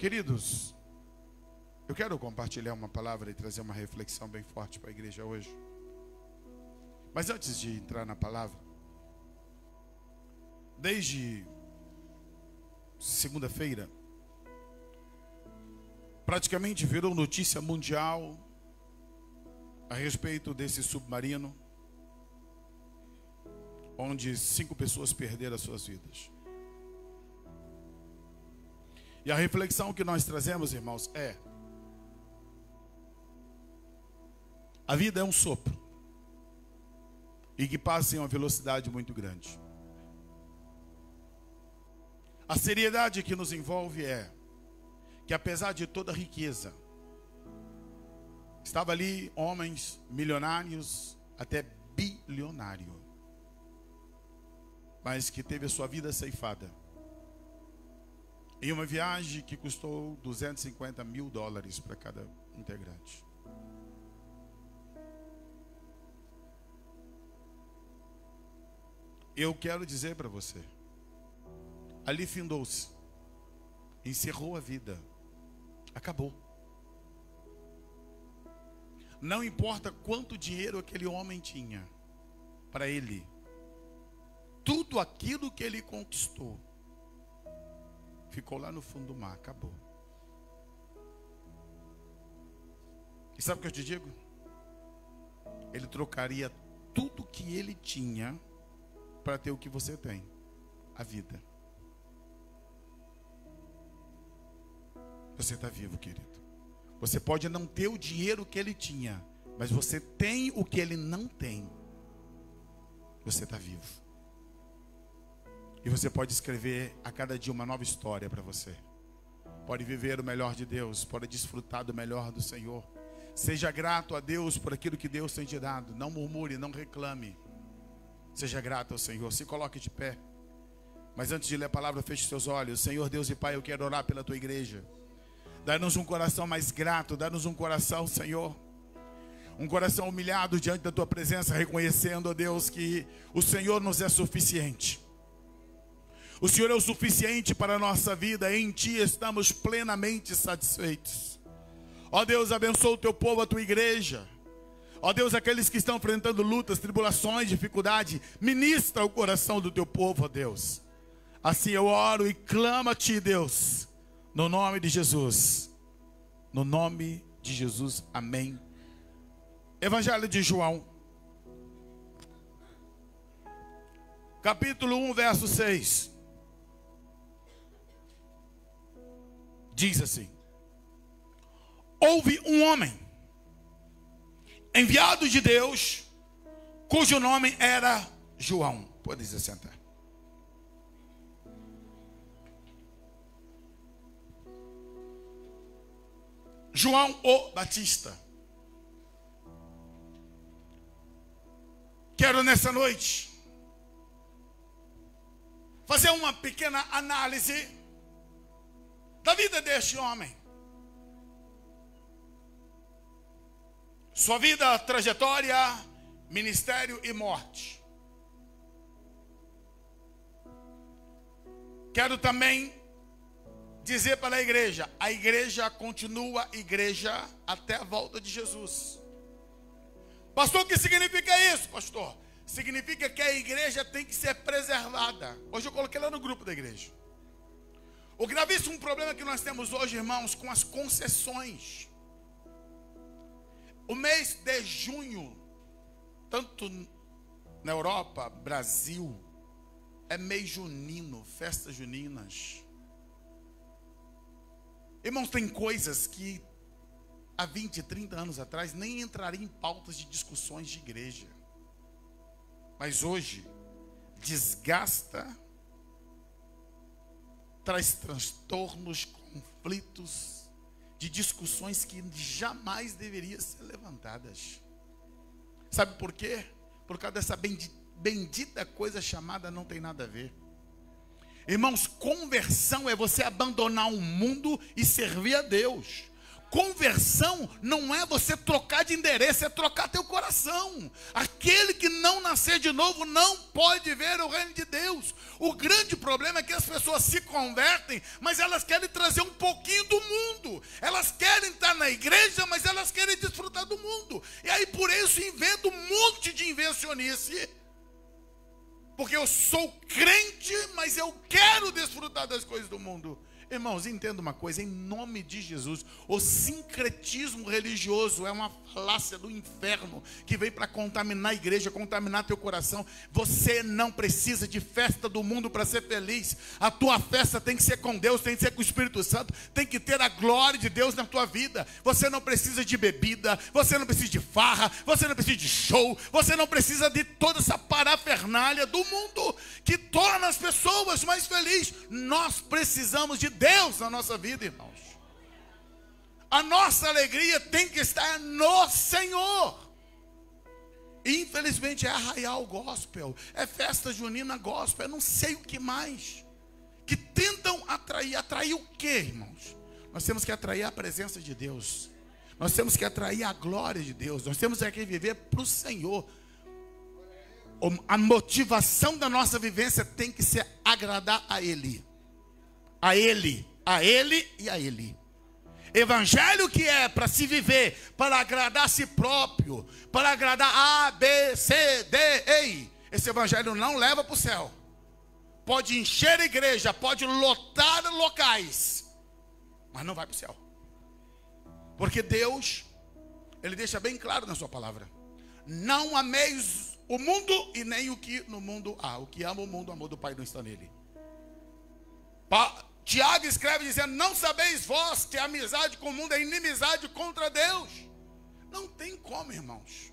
Queridos, eu quero compartilhar uma palavra e trazer uma reflexão bem forte para a igreja hoje. Mas antes de entrar na palavra, desde segunda-feira, praticamente virou notícia mundial a respeito desse submarino, onde 5 pessoas perderam as suas vidas. E a reflexão que nós trazemos, irmãos, é: a vida é um sopro e que passa em uma velocidade muito grande. A seriedade que nos envolve é que, apesar de toda a riqueza, estava ali homens milionários, até bilionário, mas que teve a sua vida ceifada em uma viagem que custou $250 mil para cada integrante. Eu quero dizer para você, ali findou-se, encerrou a vida, acabou. Não importa quanto dinheiro aquele homem tinha, para ele, tudo aquilo que ele conquistou ficou lá no fundo do mar, acabou. E sabe o que eu te digo? Ele trocaria tudo que ele tinha para ter o que você tem, a vida. Você está vivo, querido. Você pode não ter o dinheiro que ele tinha, mas você tem o que ele não tem. Você está vivo. E você pode escrever a cada dia uma nova história para você. Pode viver o melhor de Deus, pode desfrutar do melhor do Senhor. Seja grato a Deus por aquilo que Deus tem te dado. Não murmure, não reclame. Seja grato ao Senhor. Se coloque de pé. Mas antes de ler a palavra, feche seus olhos. Senhor Deus e Pai, eu quero orar pela tua igreja. Dá-nos um coração mais grato. Dá-nos um coração, Senhor, um coração humilhado diante da tua presença, reconhecendo, ó Deus, que o Senhor nos é suficiente. O Senhor é o suficiente para a nossa vida. Em Ti estamos plenamente satisfeitos. Ó Deus, abençoa o teu povo, a tua igreja. Ó Deus, aqueles que estão enfrentando lutas, tribulações, dificuldade, ministra o coração do teu povo, ó Deus. Assim eu oro e clamo a Ti, Deus, no nome de Jesus. No nome de Jesus, amém. Evangelho de João, capítulo 1, verso 6. Diz assim: houve um homem enviado de Deus, cujo nome era João. Pode se sentar. João o Batista. Quero nessa noite fazer uma pequena análise da vida deste homem. Sua vida, trajetória, ministério e morte. Quero também dizer para a igreja continua igreja até a volta de Jesus. Pastor, o que significa isso, pastor? Significa que a igreja tem que ser preservada. Hoje eu coloquei lá no grupo da igreja. O gravíssimo problema que nós temos hoje, irmãos, com as concessões. O mês de junho, tanto na Europa, Brasil, é mês junino, festas juninas. Irmãos, tem coisas que há 20, 30 anos atrás nem entrariam em pautas de discussões de igreja. Mas hoje, desgasta, traz transtornos, conflitos, de discussões que jamais deveriam ser levantadas. Sabe por quê? Por causa dessa bendita coisa chamada não tem nada a ver. Irmãos, conversão é você abandonar o mundo e servir a Deus. Conversão não é você trocar de endereço, é trocar teu coração. Aquele que não nascer de novo não pode ver o reino de Deus. O grande problema é que as pessoas se convertem, mas elas querem trazer um pouquinho do na igreja, mas elas querem desfrutar do mundo. E aí por isso inventam um monte de invencionice. Porque eu sou crente, mas eu quero desfrutar das coisas do mundo. Irmãos, entenda uma coisa, em nome de Jesus, o sincretismo religioso é uma falácia do inferno que vem para contaminar a igreja, contaminar teu coração. Você não precisa de festa do mundo para ser feliz. A tua festa tem que ser com Deus, tem que ser com o Espírito Santo, tem que ter a glória de Deus na tua vida. Você não precisa de bebida, você não precisa de farra, você não precisa de show, você não precisa de toda essa parafernália do mundo que torna as pessoas mais felizes. Nós precisamos de Deus na nossa vida, irmãos. A nossa alegria tem que estar no Senhor. E infelizmente é arraial gospel, é festa junina gospel, eu não sei o que mais. Que tentam atrair. Atrair o quê, irmãos? Nós temos que atrair a presença de Deus. Nós temos que atrair a glória de Deus. Nós temos que viver para o Senhor. A motivação da nossa vivência tem que ser agradar a Ele. A Ele, a Ele e a Ele. Evangelho que é para se viver, para agradar a si próprio, para agradar A, B, C, D, E. Esse evangelho não leva para o céu. Pode encher a igreja, pode lotar locais, mas não vai para o céu. Porque Deus, Ele deixa bem claro na sua palavra: não ameis o mundo e nem o que no mundo há. O que ama o mundo, o amor do Pai não está nele. Tiago escreve dizendo: não sabeis vós que a amizade com o mundo é inimizade contra Deus. Não tem como, irmãos.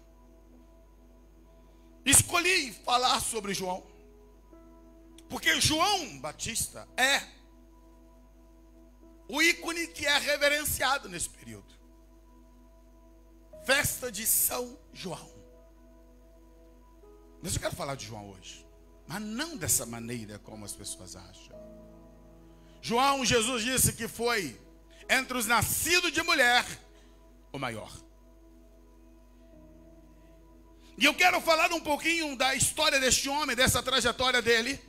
Escolhi falar sobre João, porque João Batista é o ícone que é reverenciado nesse período. Festa de São João. Mas eu quero falar de João hoje, mas não dessa maneira como as pessoas acham. João, Jesus disse que foi, entre os nascidos de mulher, o maior. E eu quero falar um pouquinho da história deste homem, dessa trajetória dele.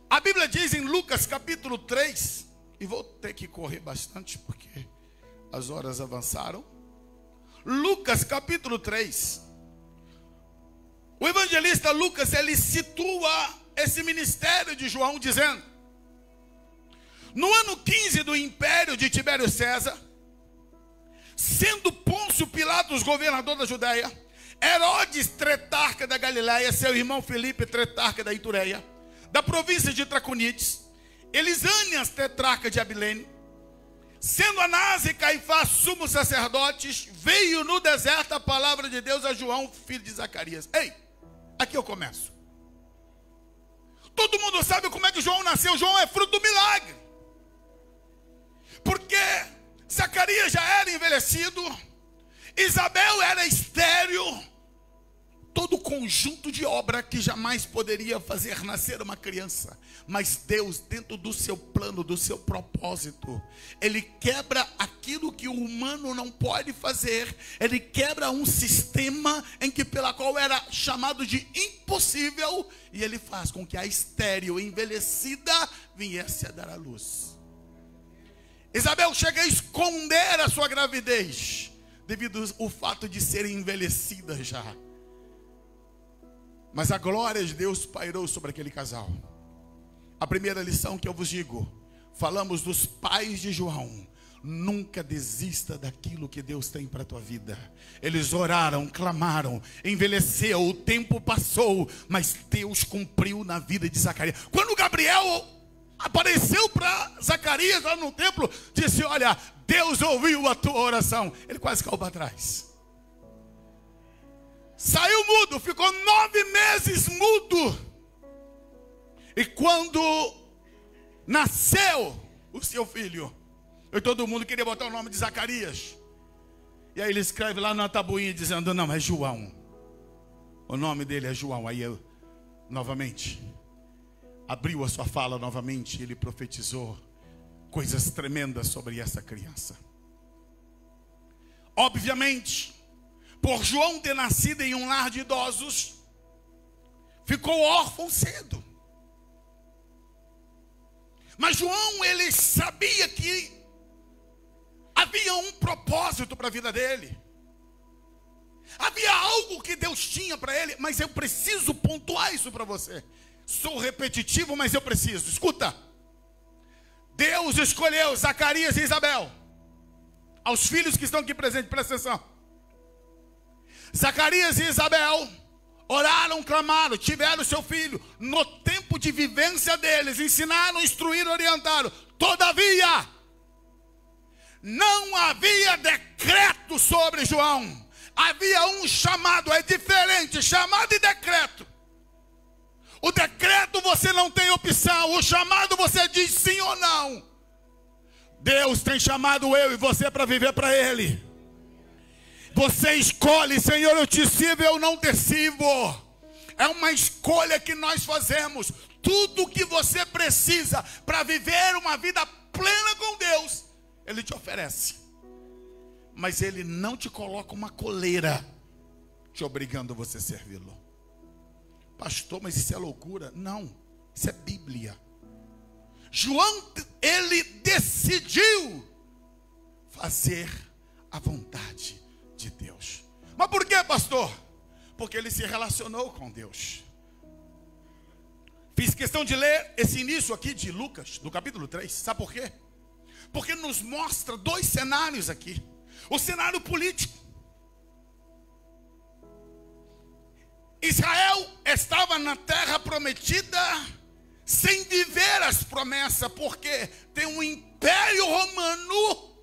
A Bíblia diz em Lucas capítulo 3, e vou ter que correr bastante porque as horas avançaram. Lucas capítulo 3. O evangelista Lucas, ele situa esse ministério de João dizendo: no ano 15 do império de Tibério César, sendo Pôncio Pilatos governador da Judéia, Herodes tretarca da Galiléia, seu irmão Filipe tretarca da Itureia, da província de Traconites, Elisânias tetrarca de Abilene, sendo Anás e Caifás sumos sacerdotes, veio no deserto a palavra de Deus a João, filho de Zacarias. Ei, aqui eu começo. Todo mundo sabe como é que João nasceu. João é fruto do milagre. Porque Zacarias já era envelhecido, Isabel era estéril, todo conjunto de obra que jamais poderia fazer nascer uma criança. Mas Deus, dentro do seu plano, do seu propósito, Ele quebra aquilo que o humano não pode fazer. Ele quebra um sistema em que pela qual era chamado de impossível, e Ele faz com que a estéril envelhecida viesse a dar à luz. Isabel chega a esconder a sua gravidez, devido ao fato de ser envelhecida já. Mas a glória de Deus pairou sobre aquele casal. A primeira lição que eu vos digo: falamos dos pais de João. Nunca desista daquilo que Deus tem para a tua vida. Eles oraram, clamaram, envelheceu, o tempo passou, mas Deus cumpriu na vida de Zacarias. Quando Gabriel apareceu para Zacarias lá no templo, disse: olha, Deus ouviu a tua oração. Ele quase caiu para trás. Saiu mudo, ficou 9 meses mudo. E quando nasceu o seu filho, e todo mundo queria botar o nome de Zacarias, e aí ele escreve lá na tabuinha dizendo: não, é João. O nome dele é João. Aí eu, novamente, abriu a sua fala novamente, e ele profetizou coisas tremendas sobre essa criança. Obviamente, por João ter nascido em um lar de idosos, ficou órfão cedo. Mas João, ele sabia que havia tinha um propósito para a vida dele. Havia algo que Deus tinha para ele, mas eu preciso pontuar isso para você. Sou repetitivo, mas eu preciso. Escuta. Deus escolheu Zacarias e Isabel. Aos filhos que estão aqui presentes, presta atenção. Zacarias e Isabel oraram, clamaram, tiveram seu filho. No tempo de vivência deles, ensinaram, instruíram, orientaram. Todavia, não havia decreto sobre João. Havia um chamado, é diferente, chamado e decreto. O decreto você não tem opção, o chamado você diz sim ou não. Deus tem chamado eu e você para viver para Ele. Você escolhe, Senhor, eu te sirvo, eu não te sirvo. É uma escolha que nós fazemos. Tudo que você precisa para viver uma vida plena com Deus, Ele te oferece. Mas Ele não te coloca uma coleira te obrigando a você servi-lo. Pastor, mas isso é loucura? Não, isso é Bíblia. João, ele decidiu fazer a vontade de Deus. Mas por quê, pastor? Porque ele se relacionou com Deus. Fiz questão de ler esse início aqui de Lucas, do capítulo 3. Sabe por quê? Porque nos mostra dois cenários aqui. O cenário político. Israel estava na terra prometida sem viver as promessas, porque tem um império romano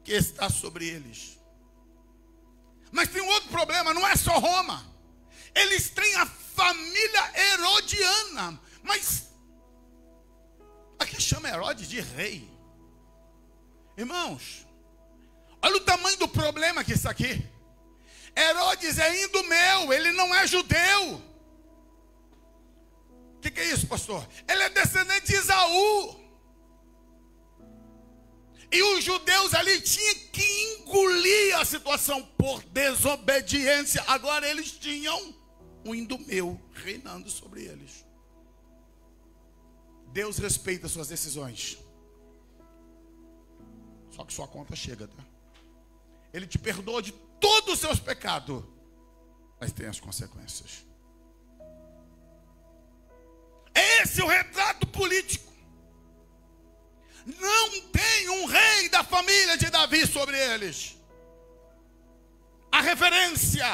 que está sobre eles. Mas tem um outro problema, não é só Roma. Eles têm a família herodiana, mas aqui chama Herodes de rei. Irmãos, olha o tamanho do problema que está aqui. Herodes é indumeu, ele não é judeu. O que é isso, pastor? Ele é descendente de Esaú. E os judeus ali tinham que engolir a situação por desobediência. Agora eles tinham um indumeu reinando sobre eles. Deus respeita suas decisões. Só que sua conta chega, tá? Ele te perdoa de todos os seus pecados, mas tem as consequências. Esse é o retrato político. Não tem um rei da família de Davi sobre eles. A referência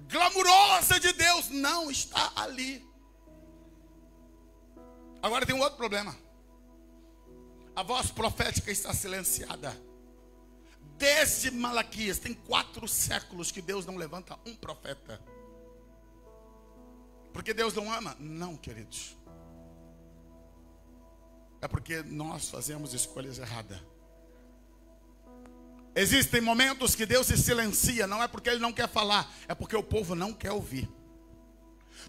glamurosa de Deus não está ali. Agora tem um outro problema. A voz profética está silenciada. Desde Malaquias, tem 4 séculos que Deus não levanta um profeta. Porque Deus não ama? Não, queridos. É porque nós fazemos escolhas erradas. Existem momentos que Deus se silencia, não é porque Ele não quer falar, é porque o povo não quer ouvir.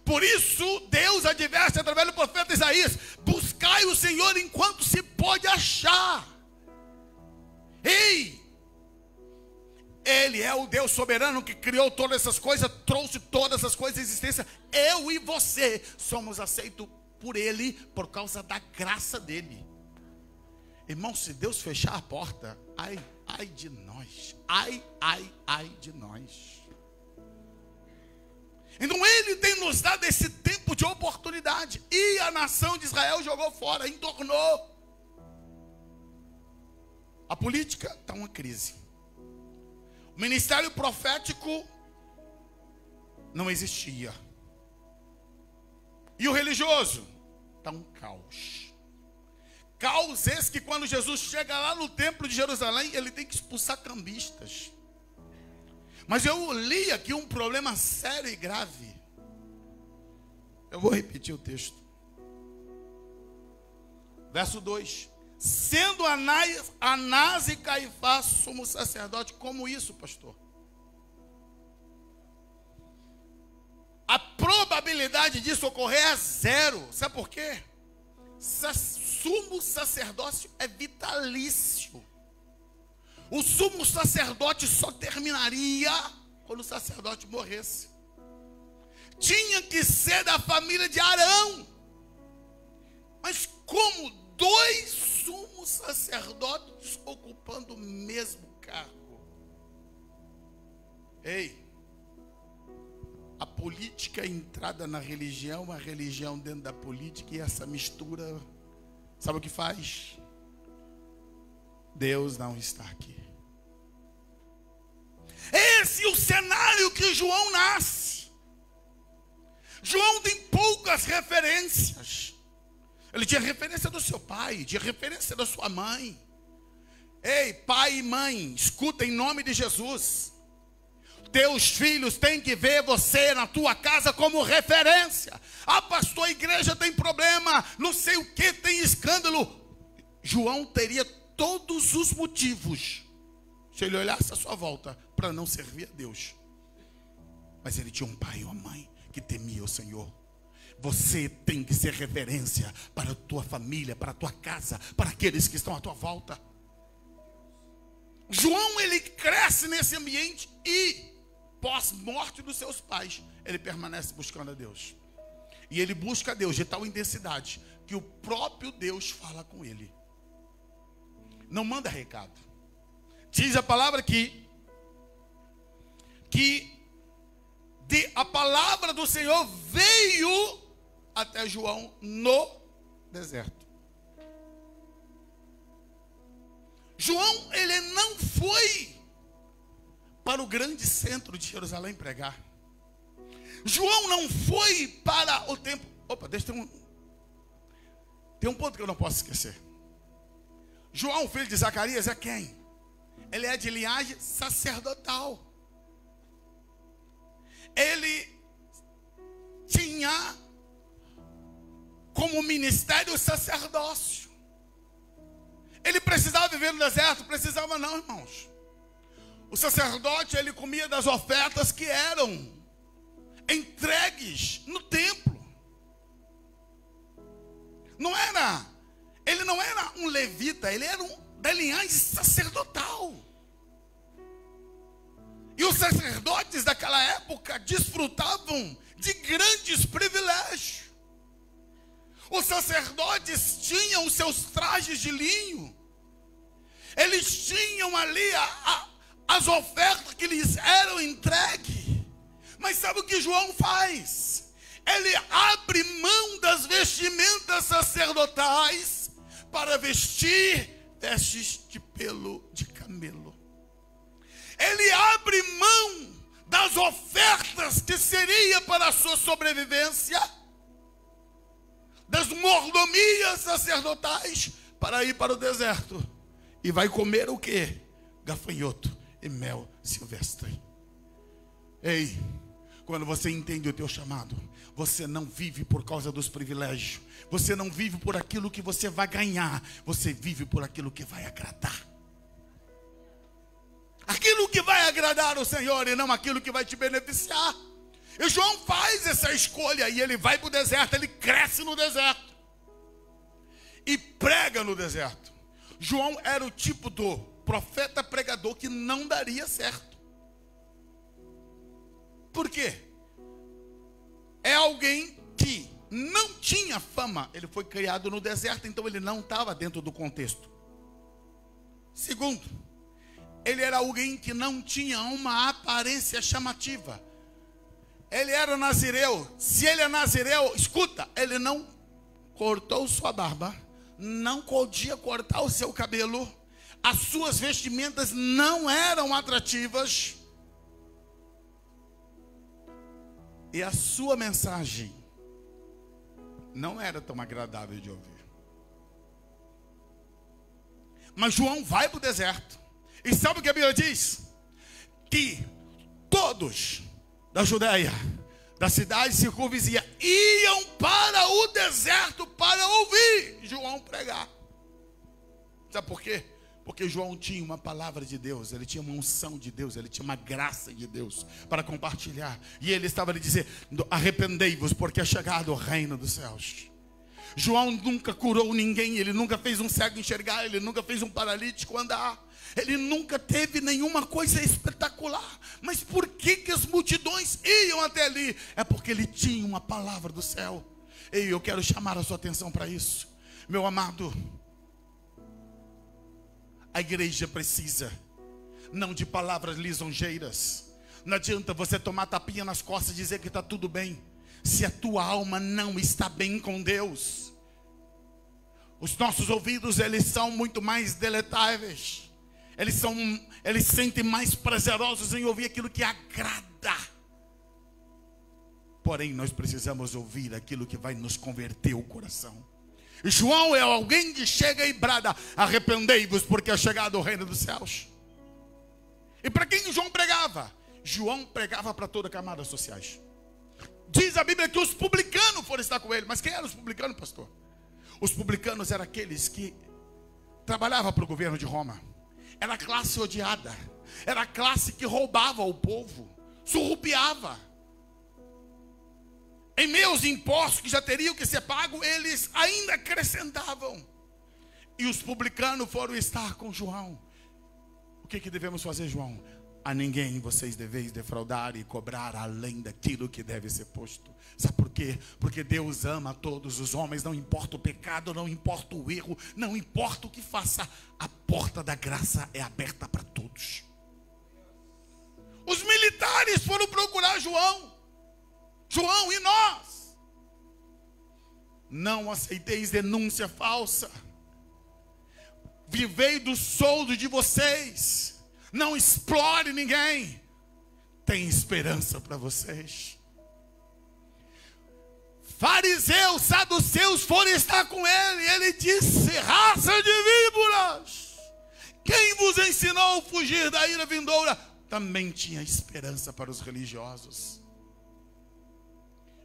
Por isso, Deus adverte através do profeta Isaías: buscai o Senhor enquanto se pode achar. Ei! Ele é o Deus soberano que criou todas essas coisas, trouxe todas as coisas à existência. Eu e você somos aceitos por Ele por causa da graça dEle. Irmão, se Deus fechar a porta, ai, ai de nós. Ai, ai, ai de nós. Então Ele tem nos dado esse tempo de oportunidade. E a nação de Israel jogou fora, entornou. A política está uma crise. O ministério profético não existia. E o religioso está um caos. Caos esse que quando Jesus chega lá no templo de Jerusalém, ele tem que expulsar cambistas. Mas eu li aqui um problema sério e grave. Eu vou repetir o texto. Verso 2. Sendo Anás e Caifás sumo sacerdote, como isso, pastor? A probabilidade disso ocorrer é 0. Sabe por quê? Sumo sacerdócio é vitalício. O sumo sacerdote só terminaria quando o sacerdote morresse. Tinha que ser da família de Arão. Mas como 2 sumos sacerdotes falando do mesmo cargo. Ei, a política é entrada na religião, a religião dentro da política, e essa mistura, sabe o que faz? Deus não está aqui. Esse é o cenário que João nasce. João tem poucas referências. Ele tinha referência do seu pai, tinha referência da sua mãe. Ei, pai e mãe, escuta em nome de Jesus. Teus filhos têm que ver você na tua casa como referência. Ah, pastor, a igreja tem problema, não sei o que, tem escândalo. João teria todos os motivos, se ele olhasse à sua volta, para não servir a Deus. Mas ele tinha um pai e uma mãe que temia o Senhor. Você tem que ser referência para a tua família, para a tua casa, para aqueles que estão à tua volta. João, ele cresce nesse ambiente e, pós-morte dos seus pais, ele permanece buscando a Deus. E ele busca a Deus de tal intensidade que o próprio Deus fala com ele. Não manda recado. Diz a palavra aqui que a palavra do Senhor veio até João no deserto. João, ele não foi para o grande centro de Jerusalém pregar. João não foi para o templo. Opa, tem um ponto que eu não posso esquecer. João, filho de Zacarias, é quem? Ele é de linhagem sacerdotal. Ele tinha como ministério o sacerdócio. Ele precisava viver no deserto? Precisava não, irmãos. O sacerdote, ele comia das ofertas que eram entregues no templo. Ele não era um levita, ele era da linhagem sacerdotal. E os sacerdotes daquela época desfrutavam de grandes privilégios. Os sacerdotes tinham os seus trajes de linho. Eles tinham ali as ofertas que lhes eram entregues. Mas sabe o que João faz? Ele abre mão das vestimentas sacerdotais para vestir vestes de pelo de camelo. Ele abre mão das ofertas que seria para a sua sobrevivência, das mordomias sacerdotais, para ir para o deserto. E vai comer o quê? Gafanhoto e mel silvestre. Ei, quando você entende o teu chamado, você não vive por causa dos privilégios. Você não vive por aquilo que você vai ganhar. Você vive por aquilo que vai agradar. Aquilo que vai agradar o Senhor e não aquilo que vai te beneficiar. E João faz essa escolha e ele vai para o deserto. Ele cresce no deserto e prega no deserto. João era o tipo do profeta pregador que não daria certo. Por quê? É alguém que não tinha fama. Ele foi criado no deserto, então ele não estava dentro do contexto. Segundo, ele era alguém que não tinha uma aparência chamativa. Ele era nazireu. Se ele é nazireu, escuta, ele não cortou sua barba, não podia cortar o seu cabelo, as suas vestimentas não eram atrativas, e a sua mensagem não era tão agradável de ouvir. Mas João vai para o deserto. E sabe o que a Bíblia diz? Que todos da Judeia, da cidade circunvizinha, iam para o deserto para ouvir João pregar. Sabe por quê? Porque João tinha uma palavra de Deus, ele tinha uma unção de Deus, ele tinha uma graça de Deus para compartilhar. E ele estava a dizer: arrependei-vos, porque é chegado o reino dos céus. João nunca curou ninguém, ele nunca fez um cego enxergar, ele nunca fez um paralítico andar, ele nunca teve nenhuma coisa espetacular. Mas por que as multidões iam até ali? É porque ele tinha uma palavra do céu. E eu quero chamar a sua atenção para isso, meu amado. A igreja precisa, não de palavras lisonjeiras. Não adianta você tomar tapinha nas costas e dizer que está tudo bem, se a tua alma não está bem com Deus. Os nossos ouvidos, eles são muito mais deletáveis. Eles sentem mais prazerosos em ouvir aquilo que agrada. Porém, nós precisamos ouvir aquilo que vai nos converter o coração. João é alguém que chega e brada: arrependei-vos, porque é chegado o reino dos céus. E para quem João pregava? João pregava para toda a camada sociais. Diz a Bíblia que os publicanos foram estar com ele. Mas quem eram os publicanos, pastor? Os publicanos eram aqueles que trabalhavam para o governo de Roma. Era a classe odiada. Era a classe que roubava o povo, surrupiava. Em meio aos impostos que já teriam que ser pagos, eles ainda acrescentavam. E os publicanos foram estar com João. O que devemos fazer, João? A ninguém vocês deveis defraudar e cobrar além daquilo que deve ser posto. Sabe por quê? Porque Deus ama todos os homens, não importa o pecado, não importa o erro, não importa o que faça, a porta da graça é aberta para todos. Os militares foram procurar João. João, e nós? Não aceiteis denúncia falsa. Vivei do soldo de vocês. Não explore ninguém. Tem esperança para vocês. Fariseus, saduceus foram estar com ele. Ele disse: raça de víboras, quem vos ensinou a fugir da ira vindoura? Também tinha esperança para os religiosos.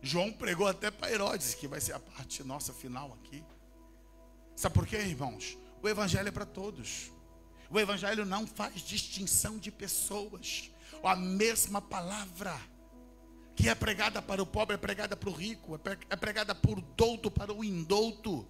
João pregou até para Herodes, que vai ser a parte nossa final aqui. Sabe por quê, irmãos? O evangelho é para todos. O evangelho não faz distinção de pessoas. A mesma palavra que é pregada para o pobre é pregada para o rico, é pregada por douto para o indouto.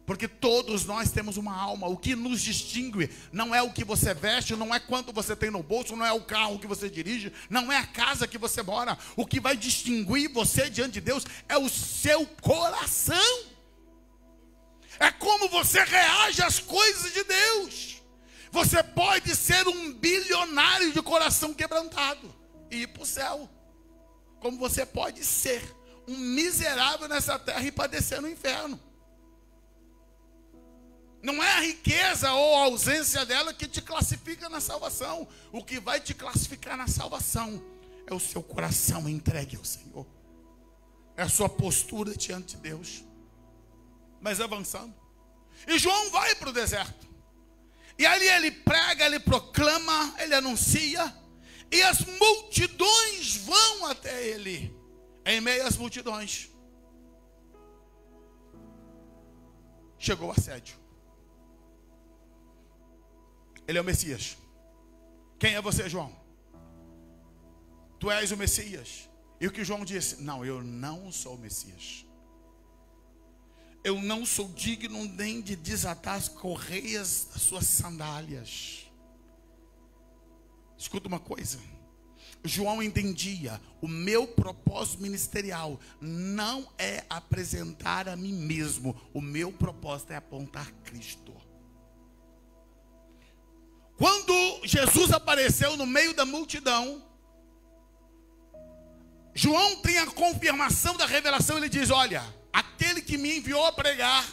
Porque todos nós temos uma alma. O que nos distingue não é o que você veste, não é quanto você tem no bolso, não é o carro que você dirige, não é a casa que você mora. O que vai distinguir você diante de Deus é o seu coração. É como você reage às coisas de Deus. Você pode ser um bilionário de coração quebrantado e ir para o céu, como você pode ser um miserável nessa terra e padecer no inferno. Não é a riqueza ou a ausência dela que te classifica na salvação. O que vai te classificar na salvação é o seu coração entregue ao Senhor. É a sua postura diante de Deus. Mas avançando. E João vai para o deserto. E ali ele prega, ele proclama, ele anuncia. E as multidões vão até ele. Em meio às multidões, chegou o assédio. Ele é o Messias. Quem é você, João? Tu és o Messias. E o que João disse? Não, eu não sou o Messias. Eu não sou digno nem de desatar as correias das suas sandálias. Escuta uma coisa. João entendia: o meu propósito ministerial não é apresentar a mim mesmo. O meu propósito é apontar Cristo. Quando Jesus apareceu no meio da multidão, João tem a confirmação da revelação. Ele diz: olha, aquele que me enviou a pregar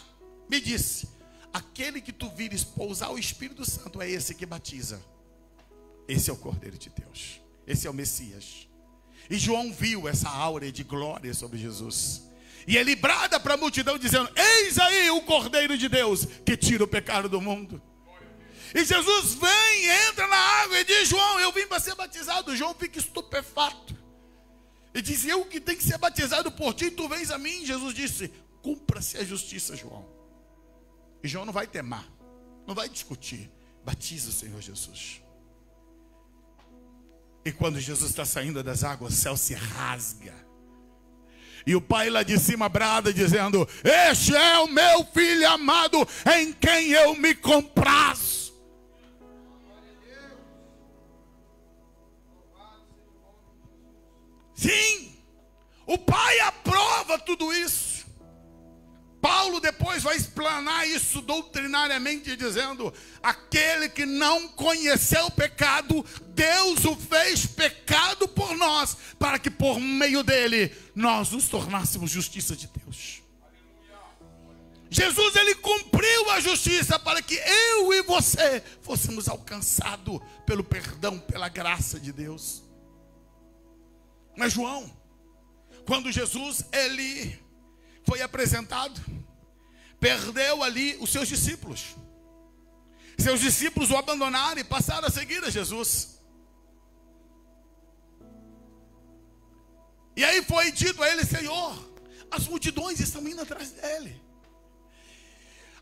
me disse: aquele que tu vires pousar o Espírito Santo é esse que batiza. Esse é o Cordeiro de Deus. Esse é o Messias. E João viu essa áurea de glória sobre Jesus. E ele brada para a multidão dizendo: eis aí o Cordeiro de Deus que tira o pecado do mundo. E Jesus vem, entra na água e diz: João, eu vim para ser batizado. João fica estupefato. E diz: eu que tenho que ser batizado por ti, tu vens a mim. Jesus disse: cumpra-se a justiça, João. E João não vai temar, não vai discutir. Batiza o Senhor Jesus. E quando Jesus está saindo das águas, o céu se rasga. E o Pai lá de cima brada dizendo: este é o meu Filho amado, em quem eu me comprazo. Sim, o Pai aprova tudo isso. Paulo Paulo depois vai explanar isso doutrinariamente, dizendo: aquele que não conheceu o pecado, Deus o fez pecado por nós, para que por meio dele nós nos tornássemos justiça de Deus. Jesus, ele cumpriu a justiça para que eu e você fôssemos alcançados pelo perdão, pela graça de Deus. Mas João, quando Jesus, ele foi apresentado, perdeu ali os seus discípulos. Seus discípulos o abandonaram e passaram a seguir a Jesus. E aí foi dito a ele: Senhor, as multidões estão indo atrás dele.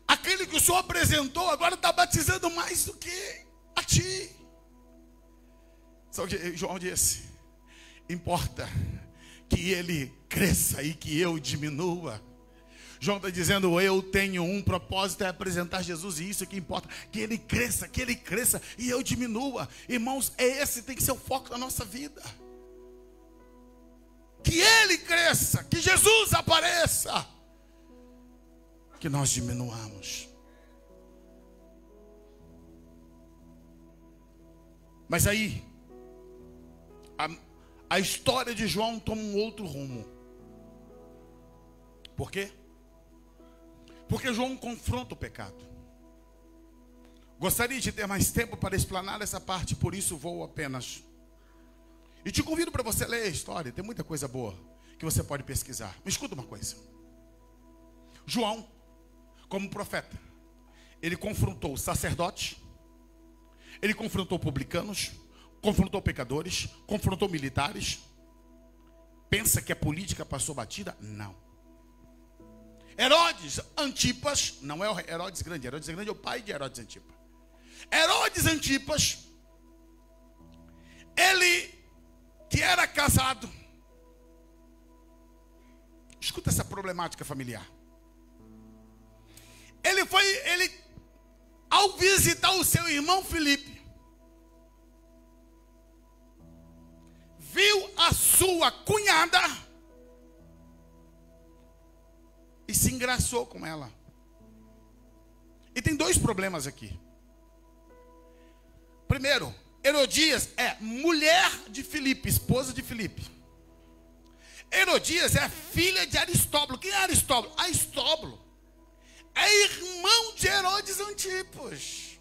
Aquele que o Senhor apresentou agora está batizando mais do que a ti. Só que João disse: importa que ele cresça e que eu diminua. João está dizendo: eu tenho um propósito, é apresentar Jesus, e isso que importa, que ele cresça e eu diminua. Irmãos, esse tem que ser o foco da nossa vida. Que ele cresça, que Jesus apareça, que nós diminuamos. Mas aí a história de João toma um outro rumo. Por quê? Porque João confronta o pecado. Gostaria de ter mais tempo para explanar essa parte, por isso vou apenas. E te convido para você ler a história, tem muita coisa boa que você pode pesquisar. Me escuta uma coisa. João, como profeta, ele confrontou sacerdotes, ele confrontou publicanos, confrontou pecadores, confrontou militares. Pensa que a política passou batida? Não. Herodes Antipas, não é o Herodes Grande é o pai de Herodes Antipas. Herodes Antipas, ele que era casado, escuta essa problemática familiar. Ele ao visitar o seu irmão Filipe, viu a sua cunhada e se engraçou com ela. E tem dois problemas aqui. Primeiro, Herodias é mulher de Filipe, esposa de Filipe. Herodias é filha de Aristóbulo. Quem é Aristóbulo? Aristóbulo é irmão de Herodes Antipas.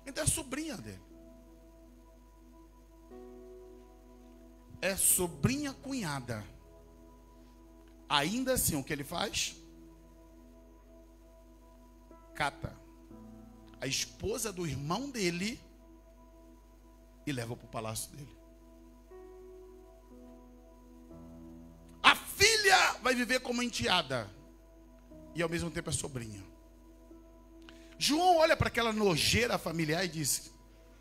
Então é sobrinha dele. É sobrinha cunhada. Ainda assim, o que ele faz? Cata a esposa do irmão dele e leva para o palácio dele. A filha vai viver como enteada e ao mesmo tempo é sobrinha. João olha para aquela nojeira familiar e diz: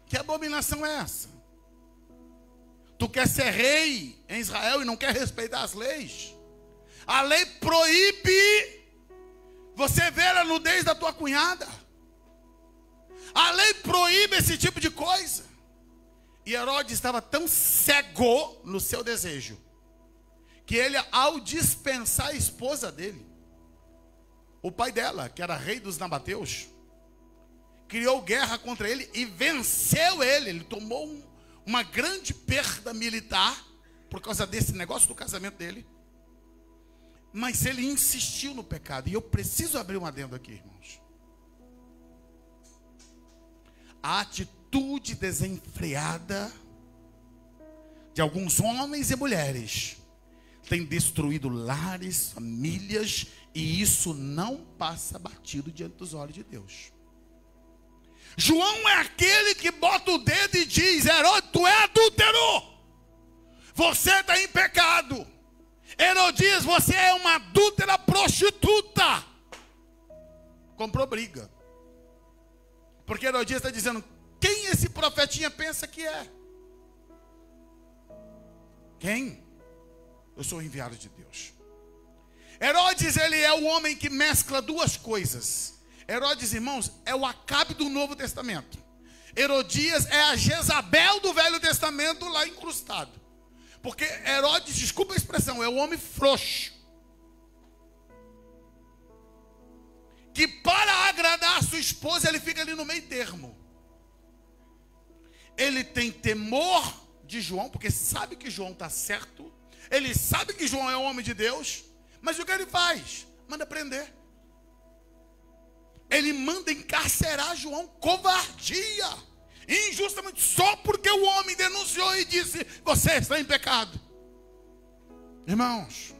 que abominação é essa? Tu quer ser rei em Israel e não quer respeitar as leis? A lei proíbe você ver a nudez da tua cunhada. A lei proíbe esse tipo de coisa. E Herodes estava tão cego no seu desejo, que ele, ao dispensar a esposa dele, o pai dela, que era rei dos nabateus, criou guerra contra ele e venceu ele. Ele tomou uma grande perda militar por causa desse negócio do casamento dele. Mas ele insistiu no pecado. E eu preciso abrir um adendo aqui, irmãos. A atitude desenfreada de alguns homens e mulheres tem destruído lares, famílias, e isso não passa batido diante dos olhos de Deus. João é aquele que bota o dedo e diz: Herodes, tu é adúltero, você está em pecado. Herodias, você é uma adúltera prostituta. Comprou briga. Porque Herodias está dizendo: quem esse profetinha pensa que é? Quem? Eu sou o enviado de Deus. Herodes, ele é o homem que mescla duas coisas. Herodes, irmãos, é o Acabe do Novo Testamento. Herodias é a Jezabel do Velho Testamento lá incrustado. Porque Herodes, desculpa a expressão, é o homem frouxo. que para agradar a sua esposa, ele fica ali no meio termo. Ele tem temor de João, porque sabe que João está certo. Ele sabe que João é um homem de Deus. Mas o que ele faz? Manda prender. Ele manda encarcerar João. Covardia. Injustamente. Só porque o homem denunciou e disse: você está em pecado. Irmãos,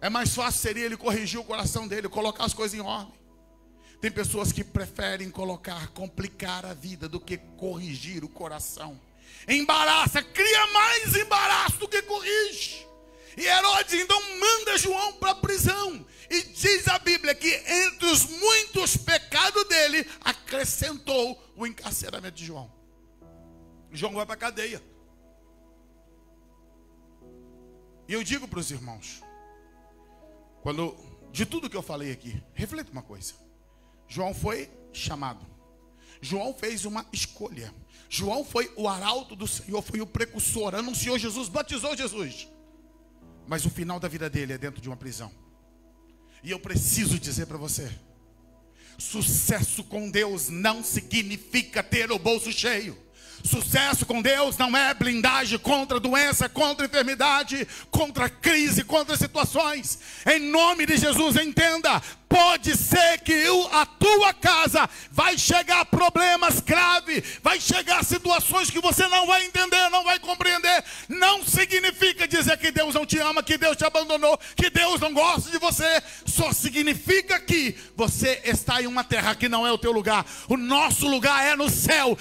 é mais fácil seria ele corrigir o coração dele, colocar as coisas em ordem. Tem pessoas que preferem complicar a vida do que corrigir o coração. Embaraça, cria mais embaraço do que corrige. E Herodes então manda João para a prisão. E diz a Bíblia que entre os muitos pecados dele, acrescentou o encarceramento de João. João vai para a cadeia. E eu digo para os irmãos, de tudo que eu falei aqui, reflita uma coisa. João foi chamado. João fez uma escolha. João foi o arauto do Senhor, foi o precursor, anunciou Jesus, batizou Jesus. Mas o final da vida dele é dentro de uma prisão. E eu preciso dizer para você: sucesso com Deus não significa ter o bolso cheio. Sucesso com Deus não é blindagem contra doença, contra enfermidade, contra crise, contra situações. Em nome de Jesus, entenda: pode ser que a tua casa vai chegar problemas graves, vai chegar situações que você não vai entender, não vai compreender. Não significa dizer que Deus não te ama, que Deus te abandonou, que Deus não gosta de você. Só significa que você está em uma terra que não é o teu lugar. O nosso lugar é no céu.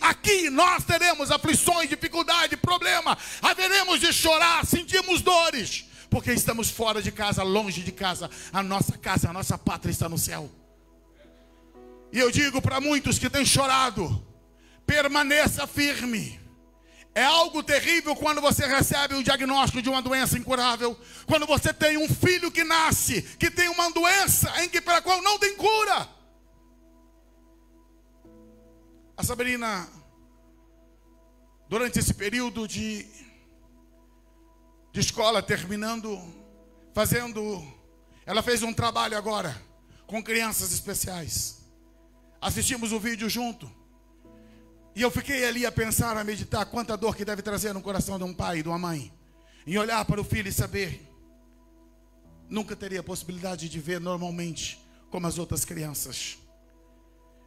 Aqui nós teremos aflições, dificuldade, problema. Haveremos de chorar, sentimos dores, porque estamos fora de casa, longe de casa. A nossa pátria está no céu. E eu digo para muitos que têm chorado: permaneça firme. É algo terrível quando você recebe o diagnóstico de uma doença incurável. Quando você tem um filho que nasce, que tem uma doença para a qual não tem cura. A Sabrina, durante esse período de escola, terminando, ela fez um trabalho agora com crianças especiais. Assistimos o vídeo junto. E eu fiquei ali a pensar, a meditar, quanta dor que deve trazer no coração de um pai e de uma mãe, em olhar para o filho e saber: nunca teria a possibilidade de ver normalmente como as outras crianças.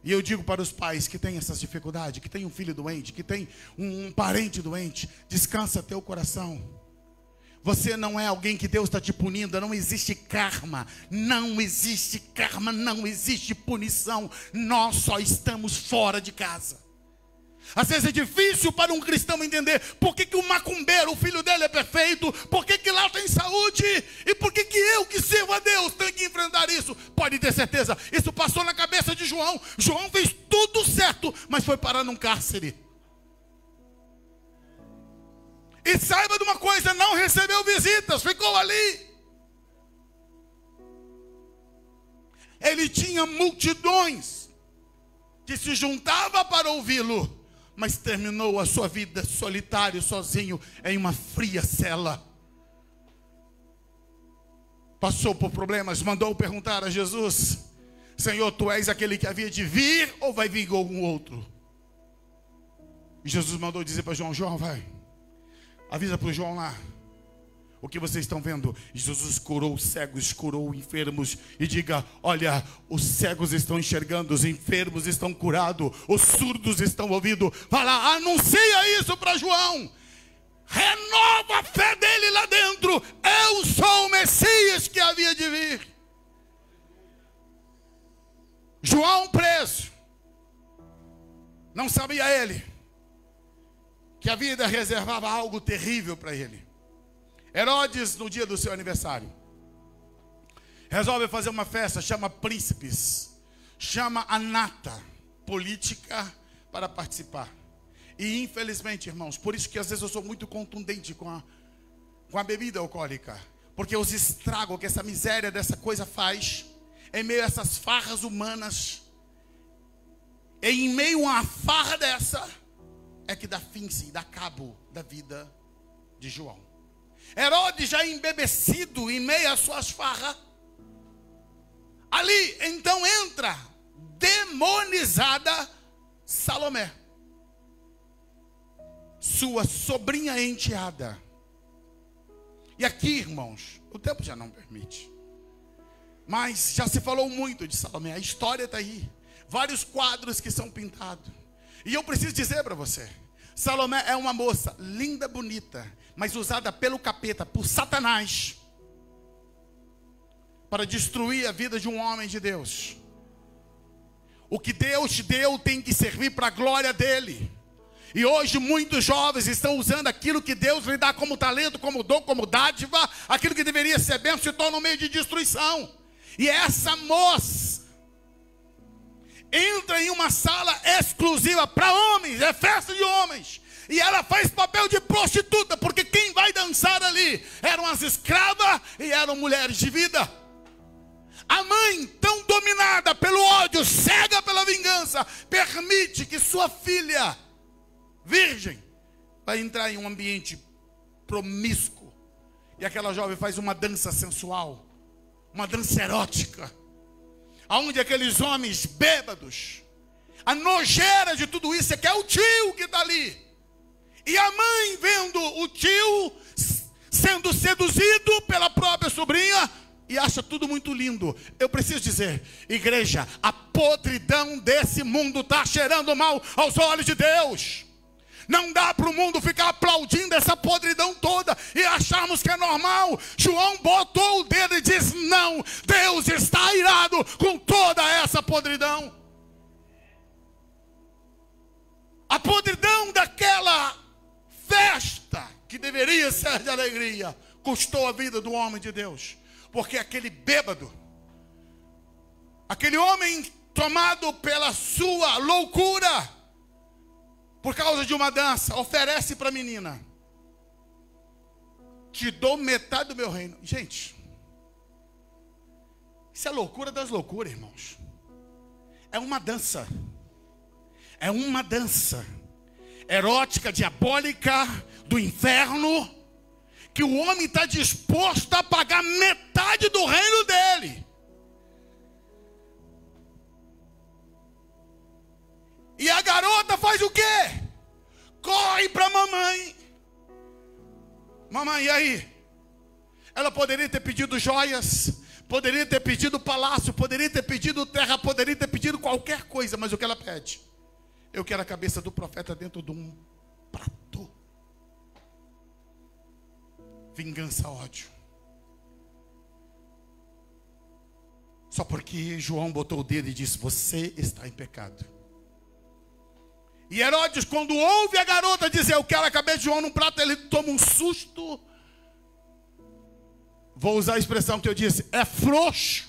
E eu digo para os pais que têm essas dificuldades, que tem um filho doente, que tem um parente doente: descansa teu coração. Você não é alguém que Deus está te punindo. Não existe karma. Não existe karma, não existe punição. Nós só estamos fora de casa. Às vezes é difícil para um cristão entender por que o macumbeiro, o filho dele é perfeito, por que lá tem saúde, e por que eu que sirvo a Deus tenho que enfrentar isso. Pode ter certeza, isso passou na cabeça de João. João fez tudo certo, mas foi parar num cárcere. E saiba de uma coisa: não recebeu visitas, ficou ali. Ele tinha multidões que se juntavam para ouvi-lo, mas terminou a sua vida solitário, sozinho, em uma fria cela. Passou por problemas, mandou perguntar a Jesus: Senhor, tu és aquele que havia de vir, ou vai vir algum outro? E Jesus mandou dizer para João: João, vai, avisa para o João lá o que vocês estão vendo. E Jesus curou os cegos, curou os enfermos. E diga: olha, os cegos estão enxergando, os enfermos estão curados, os surdos estão ouvindo. Vai lá, anuncia isso para João. Renova a fé dele lá dentro. Eu sou o Messias que havia de vir. João preso. Não sabia ele que a vida reservava algo terrível para ele. Herodes, no dia do seu aniversário, resolve fazer uma festa, chama príncipes, chama a nata política para participar. E infelizmente, irmãos, por isso que às vezes eu sou muito contundente com a bebida alcoólica, porque os estragos que essa miséria dessa coisa faz, em meio a essas farras humanas, e em meio a uma farra dessa, é que dá fim-se, dá cabo da vida de João. Herodes, já embebecido em meio às suas farras, Ali, então, entra demonizada Salomé, sua sobrinha enteada. E aqui, irmãos, o tempo já não permite, mas já se falou muito de Salomé, a história está aí, vários quadros que são pintados. E eu preciso dizer para você, Salomé é uma moça linda, bonita, mas usada pelo capeta, por Satanás, para destruir a vida de um homem de Deus. O que Deus te deu tem que servir para a glória dele. E hoje muitos jovens estão usando aquilo que Deus lhe dá como talento, como dom, como dádiva, aquilo que deveria ser bênção, se torna um meio de destruição. E essa moça entra em uma sala exclusiva para homens, é festa de homens, e ela faz papel de prostituta, porque quem vai dançar ali eram as escravas e eram mulheres de vida. A mãe, tão dominada pelo ódio, cega pela vingança, permite que sua filha virgem vai entrar em um ambiente promíscuo, e aquela jovem faz uma dança sensual, uma dança erótica, aonde aqueles homens bêbados, a nojeira de tudo isso é que é o tio que está ali, e a mãe vendo o tio sendo seduzido pela própria sobrinha, e acha tudo muito lindo. Eu preciso dizer, igreja, a podridão desse mundo está cheirando mal aos olhos de Deus. Não dá para o mundo ficar aplaudindo essa podridão toda e acharmos que é normal. João botou o dedo e diz: não, Deus está irado com toda essa podridão. A podridão daquela festa que deveria ser de alegria custou a vida do homem de Deus. Porque aquele bêbado, aquele homem tomado pela sua loucura, por causa de uma dança, oferece para a menina: te dou metade do meu reino. Gente, isso é loucura das loucuras, irmãos. É uma dança. É uma dança erótica, diabólica, do inferno, que o homem está disposto a pagar metade do reino dele. E a garota faz o quê? Corre para a mamãe. Mamãe, e aí? Ela poderia ter pedido joias, poderia ter pedido palácio, poderia ter pedido terra, poderia ter pedido qualquer coisa, mas o que ela pede? Eu quero a cabeça do profeta dentro de um prato. Vingança, ódio. Só porque João botou o dedo e disse: você está em pecado. E Herodes, quando ouve a garota dizer: eu quero a cabeça de João num prato, ele toma um susto. Vou usar a expressão que eu disse: é frouxo.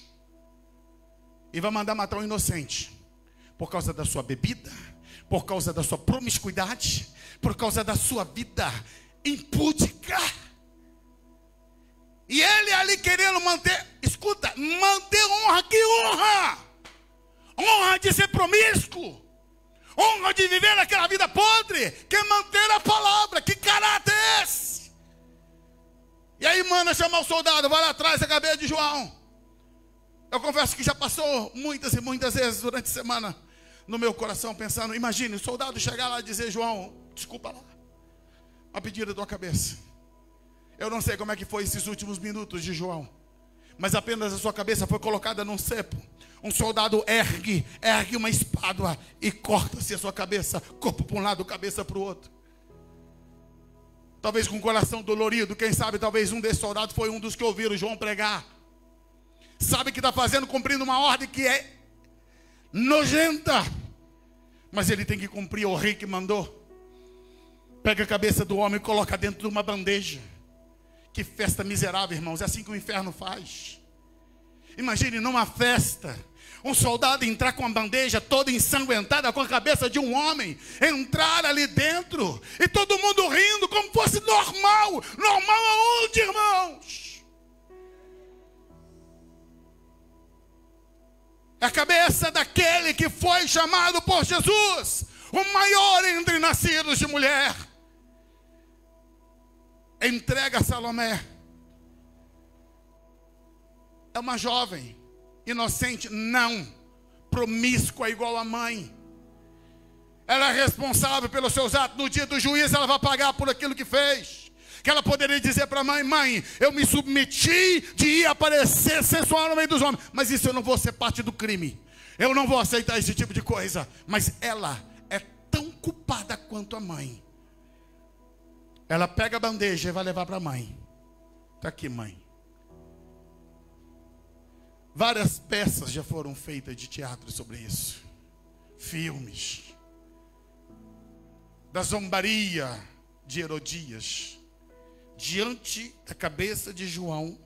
E vai mandar matar um inocente. Por causa da sua bebida, por causa da sua promiscuidade, por causa da sua vida impúdica. E ele ali querendo manter, escuta, manter honra, que honra? Honra de ser promíscuo, honra de viver aquela vida podre, quer manter a palavra, que caráter é esse? E aí manda chamar o soldado, vai lá atrás, a cabeça de João. Eu confesso que já passou muitas e muitas vezes durante a semana no meu coração pensando, imagine o soldado chegar lá e dizer: João, desculpa lá, a pedida da tua cabeça. Eu não sei como é que foi esses últimos minutos de João, mas apenas a sua cabeça foi colocada num cepo. Um soldado ergue uma espada e corta-se a sua cabeça, corpo para um lado, cabeça para o outro. Talvez com o coração dolorido, quem sabe talvez um desses soldados foi um dos que ouviram João pregar. Sabe que está fazendo, cumprindo uma ordem que é nojenta, mas ele tem que cumprir, o rei que mandou. Pega a cabeça do homem e coloca dentro de uma bandeja. Que festa miserável, irmãos, é assim que o inferno faz. Imagine numa festa, um soldado entrar com a bandeja toda ensanguentada, com a cabeça de um homem, entrar ali dentro, e todo mundo rindo, como fosse normal. Normal aonde, irmãos? É a cabeça daquele que foi chamado por Jesus, o maior entre nascidos de mulher. Entrega a Salomé. É uma jovem inocente? Não. Promíscua igual a mãe. Ela é responsável pelos seus atos. No dia do juízo ela vai pagar por aquilo que fez. Que ela poderia dizer para a mãe: mãe, eu me submeti de ir aparecer sensual no meio dos homens, mas isso eu não vou ser parte do crime. Eu não vou aceitar esse tipo de coisa. Mas ela é tão culpada quanto a mãe. Ela pega a bandeja e vai levar para a mãe. Está aqui, mãe. Várias peças já foram feitas de teatro sobre isso. Filmes. Da zombaria de Herodias diante da cabeça de João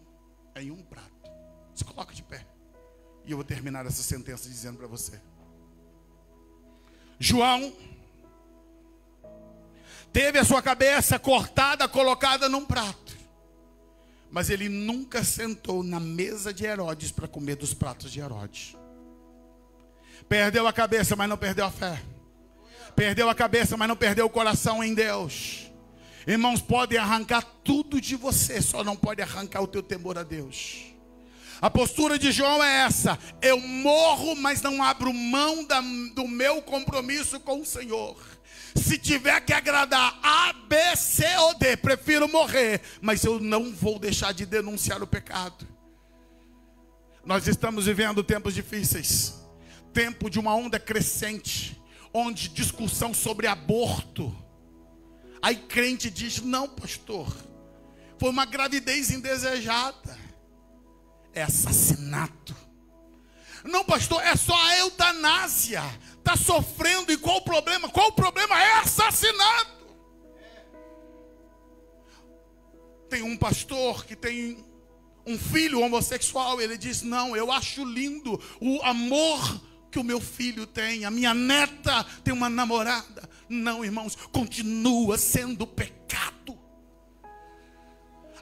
em um prato. Se coloca de pé. E eu vou terminar essa sentença dizendo para você. João teve a sua cabeça cortada, colocada num prato. Mas ele nunca sentou na mesa de Herodes para comer dos pratos de Herodes. Perdeu a cabeça, mas não perdeu a fé. Perdeu a cabeça, mas não perdeu o coração em Deus. Irmãos, podem arrancar tudo de você, só não pode arrancar o teu temor a Deus. A postura de João é essa: eu morro, mas não abro mão do meu compromisso com o Senhor. Se tiver que agradar A, B, C ou D, prefiro morrer, mas eu não vou deixar de denunciar o pecado. Nós estamos vivendo tempos difíceis, tempo de uma onda crescente, onde discussão sobre aborto. Aí crente diz: não, pastor, foi uma gravidez indesejada. É assassinato. Não, pastor, é só a eutanásia. Está sofrendo, e qual o problema? Qual o problema? É assassinato. Tem um pastor que tem um filho homossexual. Ele diz: não, eu acho lindo o amor que o meu filho tem. A minha neta tem uma namorada. Não, irmãos, continua sendo pecado.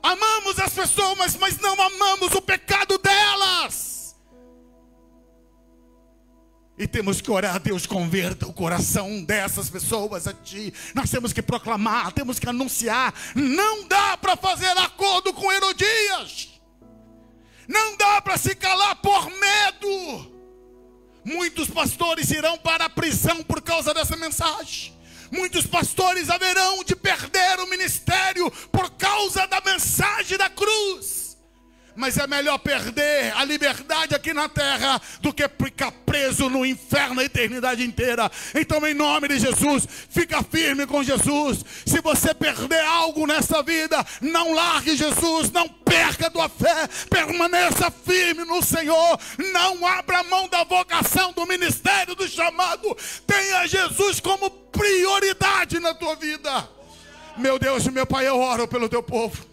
Amamos as pessoas, mas não amamos o pecado delas. E temos que orar: Deus, converta o coração dessas pessoas a ti. Nós temos que proclamar, temos que anunciar. Não dá para fazer acordo com Herodias. Não dá para se calar por medo. Muitos pastores irão para a prisão por causa dessa mensagem. Muitos pastores haverão de perder o ministério por causa da mensagem da cruz. Mas é melhor perder a liberdade aqui na terra do que ficar preso no inferno a eternidade inteira. Então, em nome de Jesus, fica firme com Jesus. Se você perder algo nessa vida, não largue Jesus, não perca a tua fé, permaneça firme no Senhor. Não abra mão da vocação, do ministério, do chamado. Tenha Jesus como prioridade na tua vida. Meu Deus e meu Pai, eu oro pelo teu povo.